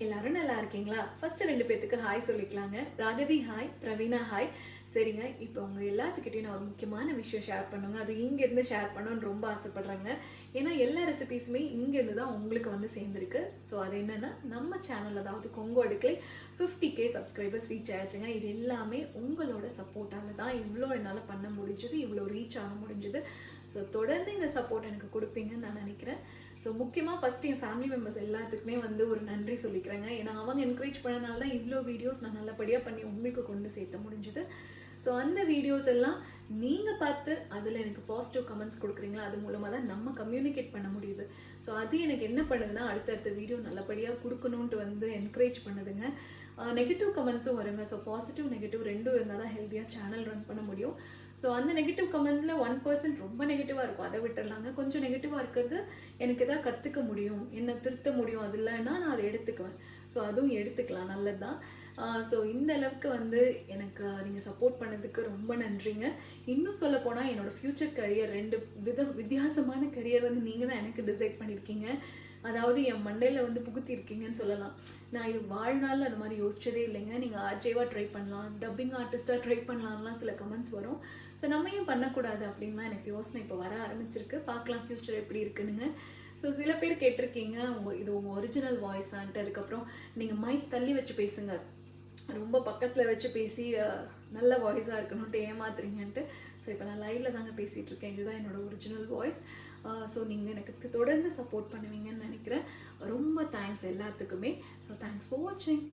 எல்லாரும் நல்லா இருக்கீங்களா? ஃபர்ஸ்ட் 2 பேத்துக்கு ஹாய் சொல்லிக்கலாங்க. Raghavi hi, Praveena hi. சரிங்க, இப்போ உங்க எல்லாத்துக்கிட்டையும் நான் ஒரு முக்கியமான விஷயம் ஷேர் பண்ணுங்க. அது இங்கேருந்து ஷேர் பண்ணணும்னு ரொம்ப ஆசைப்படுறேங்க. ஏன்னா எல்லா ரெசிபீஸுமே இங்கேருந்து தான் உங்களுக்கு வந்து சேர்ந்துருக்கு. ஸோ அது என்னன்னா நம்ம சேனல், அதாவது கொங்கு அடுக்களை 50K சப்ஸ்கிரைபர்ஸ் ரீச் ஆயிடுச்சுங்க. இது எல்லாமே உங்களோட சப்போர்ட்டால தான் இவ்வளோ என்னால் பண்ண முடிஞ்சது, இவ்வளோ ரீச் ஆக முடிஞ்சது. ஸோ தொடர்ந்து இந்த சப்போர்ட் எனக்கு கொடுப்பீங்கன்னு நான் நினைக்கிறேன். ஸோ முக்கியமாக ஃபஸ்ட்டு என் ஃபேமிலி மெம்பர்ஸ் எல்லாத்துக்குமே வந்து ஒரு நன்றி சொல்லிக்கிறேங்க. ஏன்னா அவங்க என்கரேஜ் பண்ணனால தான் இவ்வளோ வீடியோஸ் நான் நல்லபடியாக பண்ணி உங்களுக்கு கொண்டு சேர்த்த முடிஞ்சுது. ஸோ அந்த வீடியோஸ் எல்லாம் நீங்கள் பார்த்து அதில் எனக்கு பாசிட்டிவ் கமெண்ட்ஸ் கொடுக்குறீங்களா, அது மூலமாக தான் நம்ம கம்யூனிகேட் பண்ண முடியுது. ஸோ அது எனக்கு என்ன பண்ணுதுன்னா, அடுத்தடுத்த வீடியோ நல்லபடியாக கொடுக்கணுன்ட்டு வந்து என்கரேஜ் பண்ணுதுங்க. நெகட்டிவ் கமெண்ட்ஸும் வருங்க. ஸோ பாசிட்டிவ் நெகட்டிவ் ரெண்டும் இருந்தால் தான் ஹெல்த்தியாக சேனல் ரன் பண்ண முடியும். ஸோ அந்த நெகட்டிவ் கமெண்ட்டில் 1% ரொம்ப நெகட்டிவாக இருக்கும், அதை விட்டுடலாங்க. கொஞ்சம் நெகட்டிவாக இருக்கிறது எனக்கு எதாவது கற்றுக்க முடியும், என்ன திருத்த முடியும், அது இல்லைன்னா நான் அதை எடுத்துக்குவேன். ஸோ அதுவும் எடுத்துக்கலாம், நல்லது தான். ஸோ இந்த அளவுக்கு வந்து எனக்கு நீங்கள் சப்போர்ட் பண்ணதுக்கு ரொம்ப நன்றிங்க. இன்னும் சொல்ல போனால் என்னோடய ஃப்யூச்சர் கரியர் 2 வித்தியாசமான கரியர் வந்து நீங்கள் தான் எனக்கு டிசைட் பண்ணியிருக்கீங்க. அதாவது என் மண்டையில் வந்து புகுத்திருக்கீங்கன்னு சொல்லலாம். நான் இது வாழ்நாளில் அது மாதிரி யோசிச்சதே இல்லைங்க. நீங்கள் ஆர்ஜேவாக ட்ரை பண்ணலாம், டப்பிங் ஆர்டிஸ்ட்டாக ட்ரை பண்ணலாம்லாம் சில கமெண்ட்ஸ் வரும். ஸோ நம்ம ஏன் பண்ணக்கூடாது அப்படின்லாம் எனக்கு யோசனை இப்போ வர ஆரம்பிச்சிருக்கு. பார்க்கலாம் ஃப்யூச்சர் எப்படி இருக்குதுங்க. ஸோ சில பேர் கேட்டிருக்கீங்க, இது உங்கள் ஒரிஜினல் வாய்ஸான்ட்டு. அதுக்கப்புறம் நீங்கள் மைக் தள்ளி வச்சு பேசுங்க, ரொம்ப பக்கத்தில் வச்சு பேசி நல்ல வாய்ஸாக இருக்கணும்ட்டு ஏமாத்துறீங்கன்ட்டு. ஸோ இப்போ நான் லைவில் தாங்க பேசிகிட்டு இருக்கேன். இதுதான் என்னோடய ஒரிஜினல் வாய்ஸ். ஸோ நீங்கள் எனக்கு தொடர்ந்து சப்போர்ட் பண்ணுவீங்கன்னு நினைக்கிறேன். ரொம்ப தேங்க்ஸ் எல்லாத்துக்குமே. ஸோ தேங்க்ஸ் ஃபார் வாட்சிங்.